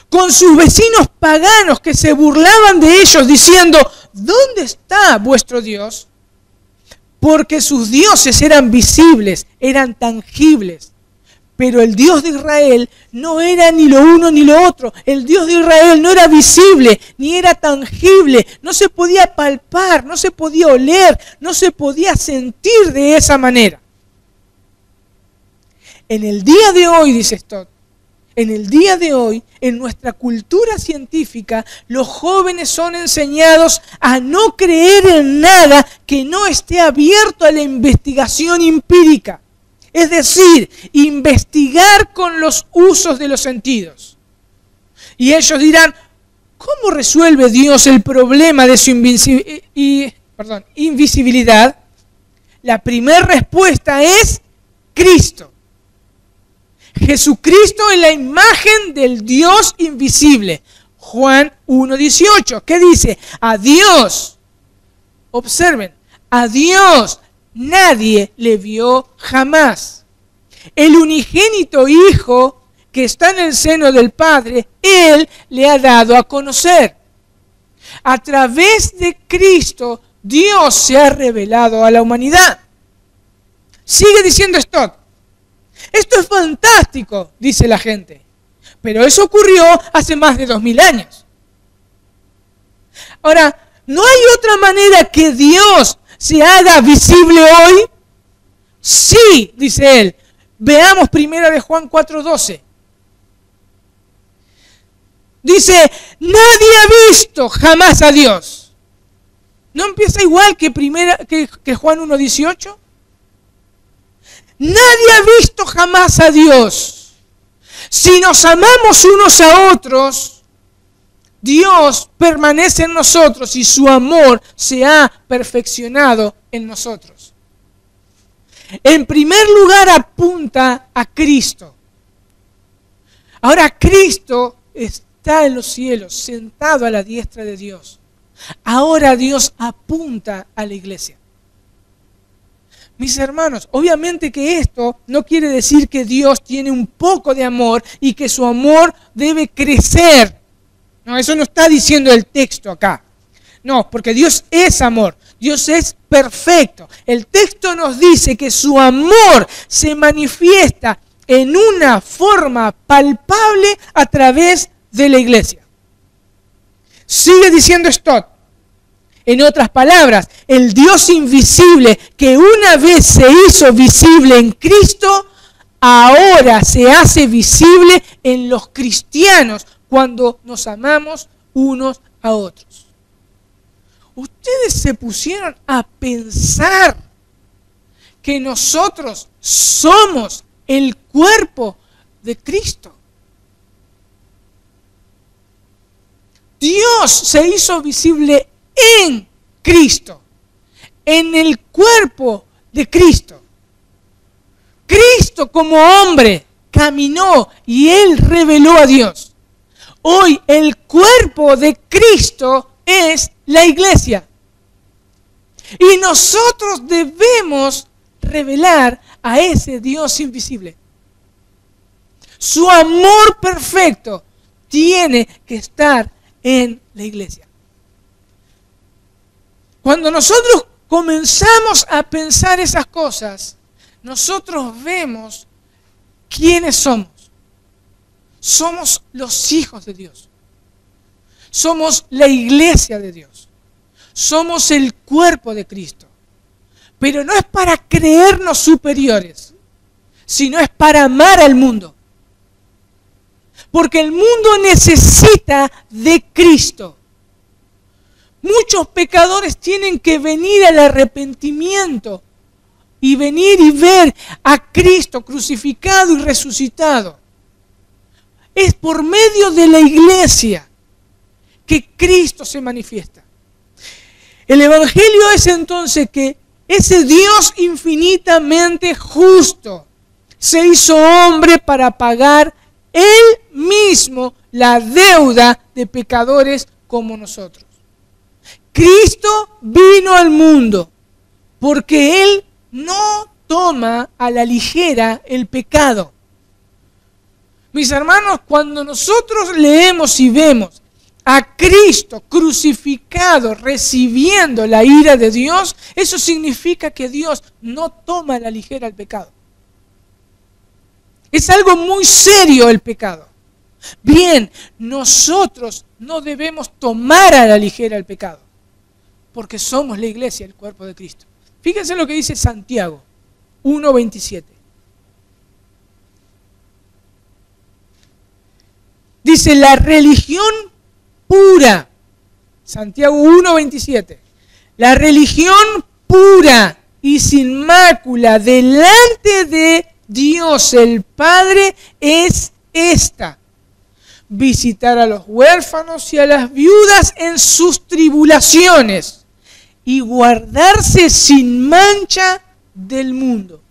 con sus vecinos paganos que se burlaban de ellos diciendo: ¿dónde está vuestro Dios? Porque sus dioses eran visibles, eran tangibles. Pero el Dios de Israel no era ni lo uno ni lo otro. El Dios de Israel no era visible, ni era tangible. No se podía palpar, no se podía oler, no se podía sentir de esa manera. En el día de hoy, dice Stott, en el día de hoy, en nuestra cultura científica, los jóvenes son enseñados a no creer en nada que no esté abierto a la investigación empírica. Es decir, investigar con los usos de los sentidos. Y ellos dirán, ¿cómo resuelve Dios el problema de su invisibilidad? La primera respuesta es Cristo. Jesucristo es la imagen del Dios invisible. Juan 1:18, ¿qué dice? A Dios, observen, a Dios nadie le vio jamás. El unigénito Hijo que está en el seno del Padre, Él le ha dado a conocer. A través de Cristo, Dios se ha revelado a la humanidad. Sigue diciendo Stott. Esto es fantástico, dice la gente. Pero eso ocurrió hace más de 2000 años. Ahora, ¿no hay otra manera que Dios se haga visible hoy? Sí, dice él. Veamos 1 Juan 4:12. Dice, nadie ha visto jamás a Dios. ¿No empieza igual que Juan 1:18? Nadie ha visto jamás a Dios. Si nos amamos unos a otros, Dios permanece en nosotros y su amor se ha perfeccionado en nosotros. En primer lugar apunta a Cristo. Ahora Cristo está en los cielos, sentado a la diestra de Dios. Ahora Dios apunta a la iglesia. Mis hermanos, obviamente que esto no quiere decir que Dios tiene un poco de amor y que su amor debe crecer. No, eso no está diciendo el texto acá. No, porque Dios es amor, Dios es perfecto. El texto nos dice que su amor se manifiesta en una forma palpable a través de la iglesia. Sigue diciendo Stott. En otras palabras, el Dios invisible que una vez se hizo visible en Cristo, ahora se hace visible en los cristianos cuando nos amamos unos a otros. Ustedes se pusieron a pensar que nosotros somos el cuerpo de Cristo. Dios se hizo visible en Cristo, en el cuerpo de Cristo. Cristo como hombre caminó y Él reveló a Dios. Hoy el cuerpo de Cristo es la iglesia. Y nosotros debemos revelar a ese Dios invisible. Su amor perfecto tiene que estar en la iglesia. Cuando nosotros comenzamos a pensar esas cosas, nosotros vemos quiénes somos. Somos los hijos de Dios. Somos la iglesia de Dios. Somos el cuerpo de Cristo. Pero no es para creernos superiores, sino es para amar al mundo. Porque el mundo necesita de Cristo. Muchos pecadores tienen que venir al arrepentimiento y venir y ver a Cristo crucificado y resucitado. Es por medio de la iglesia que Cristo se manifiesta. El Evangelio es entonces que ese Dios infinitamente justo se hizo hombre para pagar Él mismo la deuda de pecadores como nosotros. Cristo vino al mundo porque Él no toma a la ligera el pecado. Mis hermanos, cuando nosotros leemos y vemos a Cristo crucificado recibiendo la ira de Dios, eso significa que Dios no toma a la ligera el pecado. Es algo muy serio el pecado. Bien, nosotros no debemos tomar a la ligera el pecado, porque somos la iglesia, el cuerpo de Cristo. Fíjense lo que dice Santiago 1:27. Dice, la religión pura, Santiago 1:27, la religión pura y sin mácula delante de Dios el Padre es esta: visitar a los huérfanos y a las viudas en sus tribulaciones y guardarse sin mancha del mundo.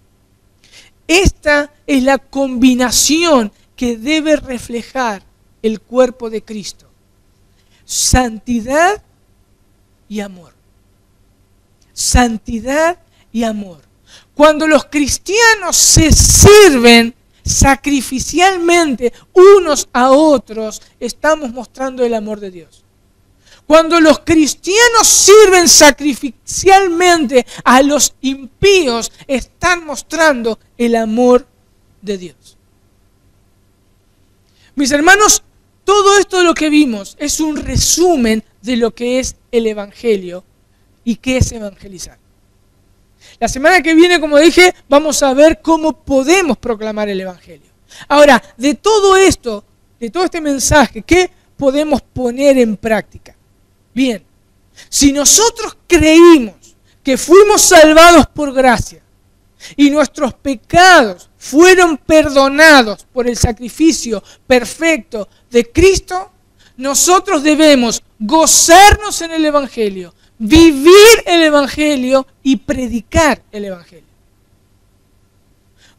Esta es la combinación que debe reflejar el cuerpo de Cristo: santidad y amor. Santidad y amor. Cuando los cristianos se sirven sacrificialmente unos a otros, estamos mostrando el amor de Dios. Cuando los cristianos sirven sacrificialmente a los impíos, están mostrando el amor de Dios. Mis hermanos, todo esto de lo que vimos es un resumen de lo que es el Evangelio y qué es evangelizar. La semana que viene, como dije, vamos a ver cómo podemos proclamar el Evangelio. Ahora, de todo esto, de todo este mensaje, ¿qué podemos poner en práctica? Bien, si nosotros creímos que fuimos salvados por gracia y nuestros pecados fueron perdonados por el sacrificio perfecto de Cristo, nosotros debemos gozarnos en el Evangelio, vivir el Evangelio y predicar el Evangelio.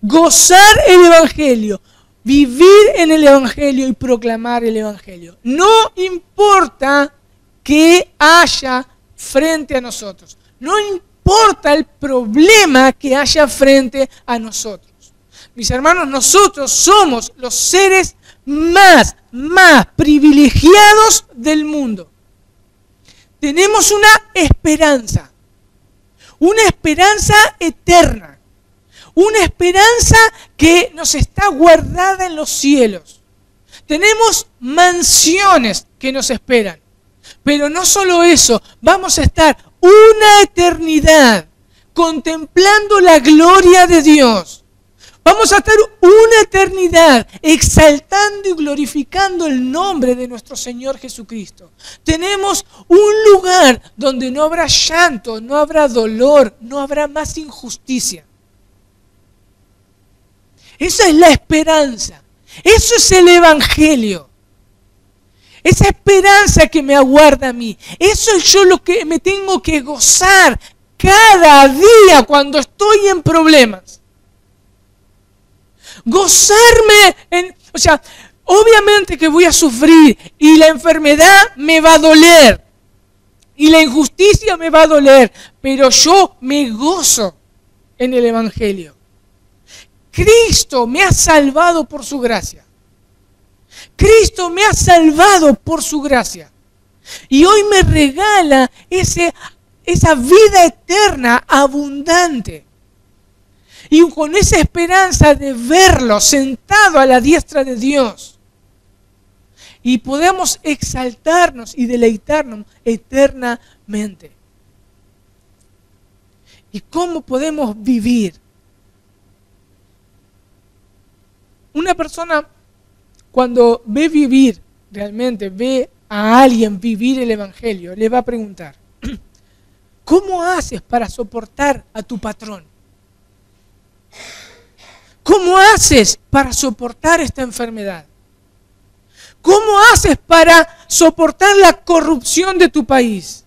Gozar el Evangelio, vivir en el Evangelio y proclamar el Evangelio. No importa qué haya frente a nosotros. No importa el problema que haya frente a nosotros. Mis hermanos, nosotros somos los seres más privilegiados del mundo. Tenemos una esperanza eterna, una esperanza que nos está guardada en los cielos. Tenemos mansiones que nos esperan, pero no solo eso, vamos a estar una eternidad contemplando la gloria de Dios. Vamos a estar una eternidad exaltando y glorificando el nombre de nuestro Señor Jesucristo. Tenemos un lugar donde no habrá llanto, no habrá dolor, no habrá más injusticia. Esa es la esperanza. Eso es el Evangelio. Esa esperanza que me aguarda a mí. Eso es yo lo que me tengo que gozar cada día cuando estoy en problemas. Gozarme obviamente que voy a sufrir y la enfermedad me va a doler y la injusticia me va a doler, pero yo me gozo en el Evangelio. Cristo me ha salvado por su gracia. Cristo me ha salvado por su gracia. Y hoy me regala esa vida eterna abundante. y con esa esperanza de verlo sentado a la diestra de Dios. Y podemos exaltarnos y deleitarnos eternamente. ¿Y cómo podemos vivir? Una persona cuando ve vivir, realmente ve a alguien vivir el Evangelio, le va a preguntar, ¿cómo haces para soportar a tu patrón? ¿Cómo haces para soportar esta enfermedad? ¿Cómo haces para soportar la corrupción de tu país?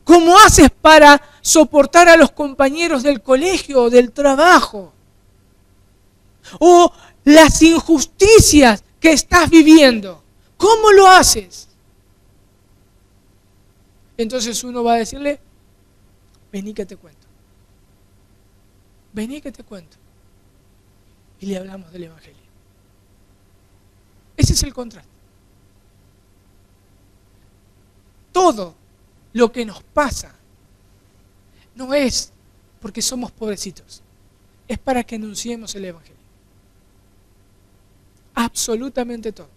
¿Cómo haces para soportar a los compañeros del colegio o del trabajo? ¿O las injusticias que estás viviendo? ¿Cómo lo haces? Entonces uno va a decirle, vení que te cuento. Vení que te cuento. Y le hablamos del Evangelio. Ese es el contraste. Todo lo que nos pasa no es porque somos pobrecitos, es para que anunciemos el Evangelio. Absolutamente todo.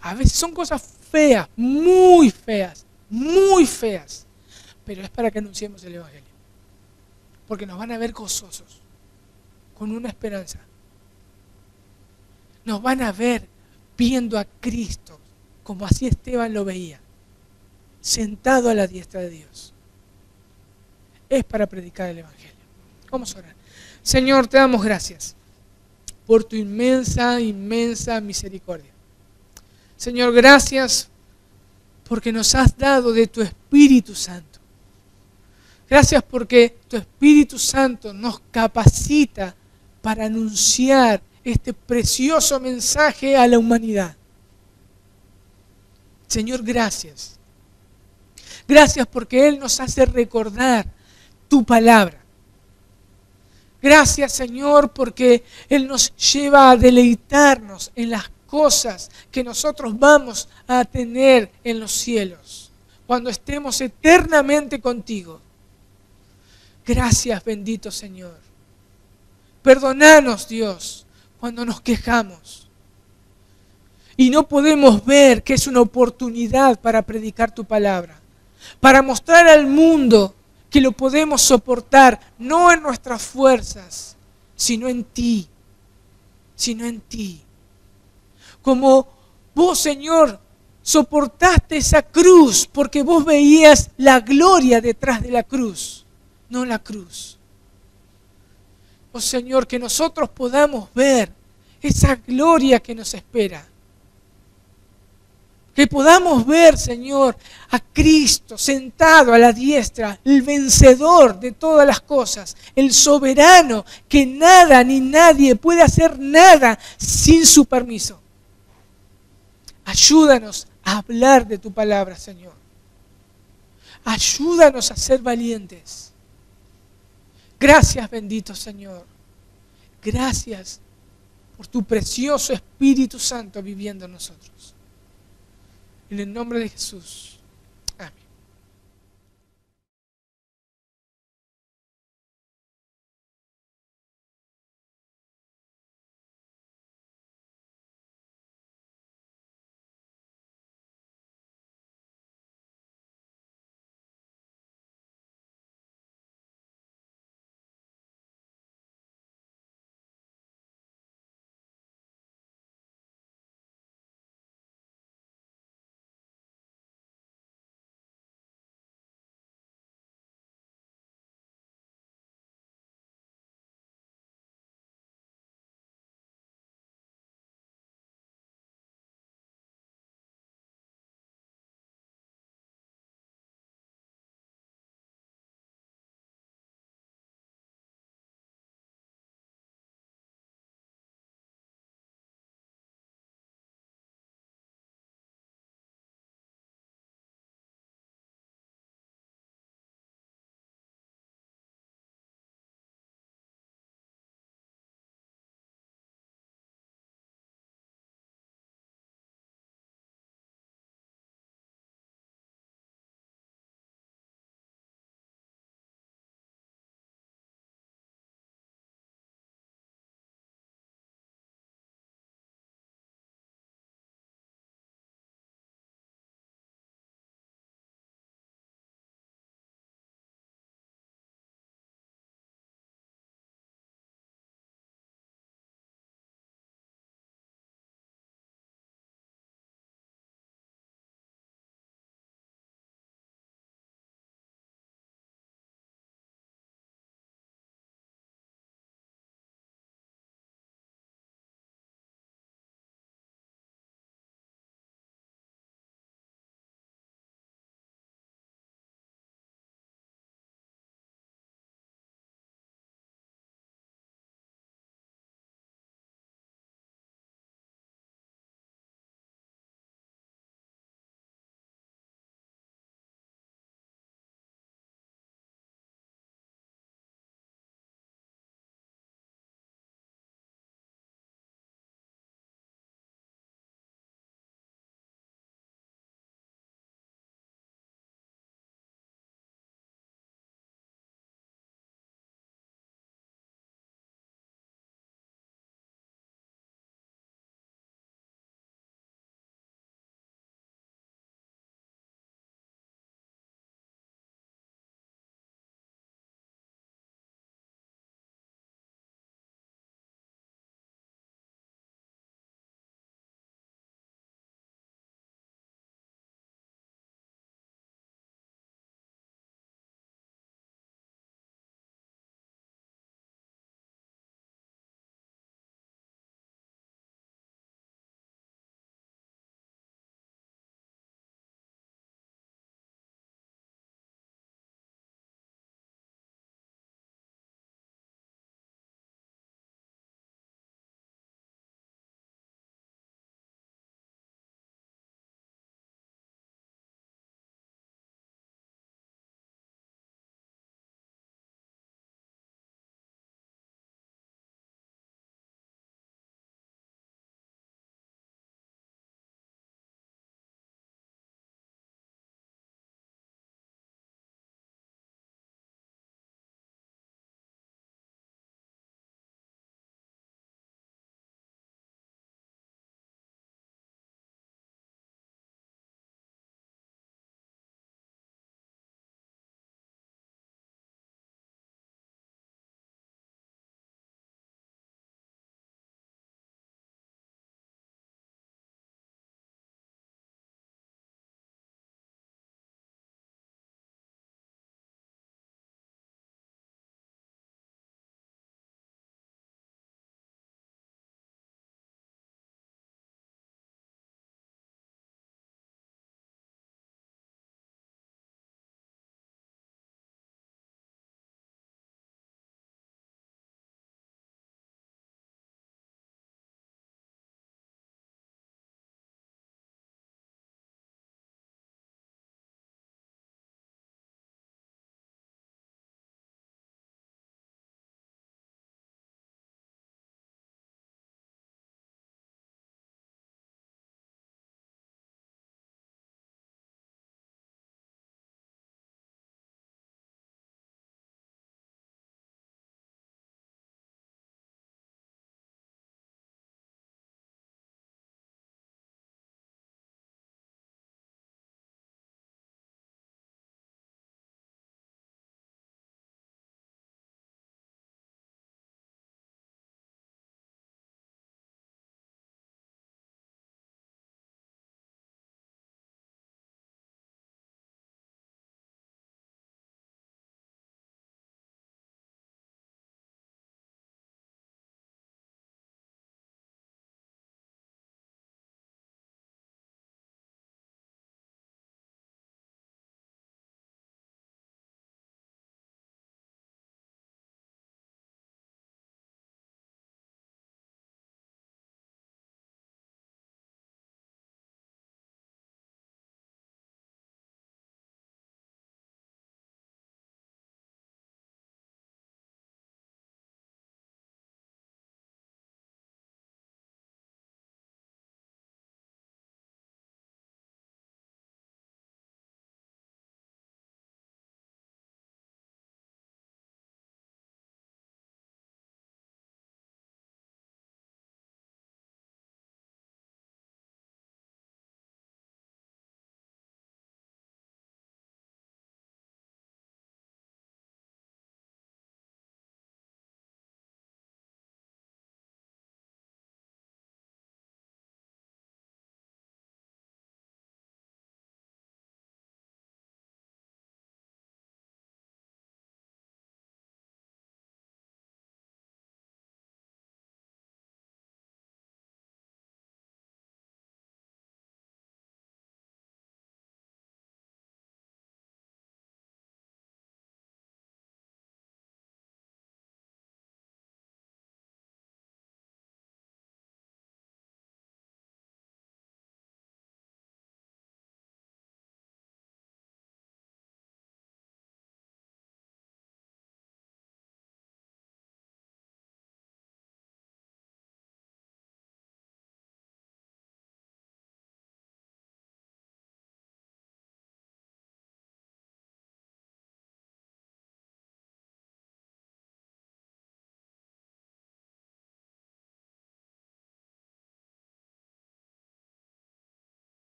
A veces son cosas feas, muy feas, pero es para que anunciemos el Evangelio. Porque nos van a ver gozosos, con una esperanza. Nos van a ver viendo a Cristo, como así Esteban lo veía, sentado a la diestra de Dios. Es para predicar el Evangelio. Vamos a orar. Señor, te damos gracias por tu inmensa misericordia. Señor, gracias porque nos has dado de tu Espíritu Santo. Gracias porque tu Espíritu Santo nos capacita para anunciar este precioso mensaje a la humanidad. Señor, gracias. Gracias porque Él nos hace recordar tu palabra. Gracias, Señor, porque Él nos lleva a deleitarnos en las cosas que nosotros vamos a tener en los cielos, cuando estemos eternamente contigo. Gracias, bendito Señor. Perdónanos, Dios, cuando nos quejamos y no podemos ver que es una oportunidad para predicar tu palabra, para mostrar al mundo que lo podemos soportar, no en nuestras fuerzas, sino en ti, Como vos, Señor, soportaste esa cruz porque vos veías la gloria detrás de la cruz, no la cruz. Oh Señor, que nosotros podamos ver esa gloria que nos espera. Que podamos ver, Señor, a Cristo sentado a la diestra, el vencedor de todas las cosas, el soberano, que nada ni nadie puede hacer nada sin su permiso. Ayúdanos a hablar de tu palabra, Señor. Ayúdanos a ser valientes. Gracias, bendito Señor. Gracias por tu precioso Espíritu Santo viviendo en nosotros. En el nombre de Jesús. Amén.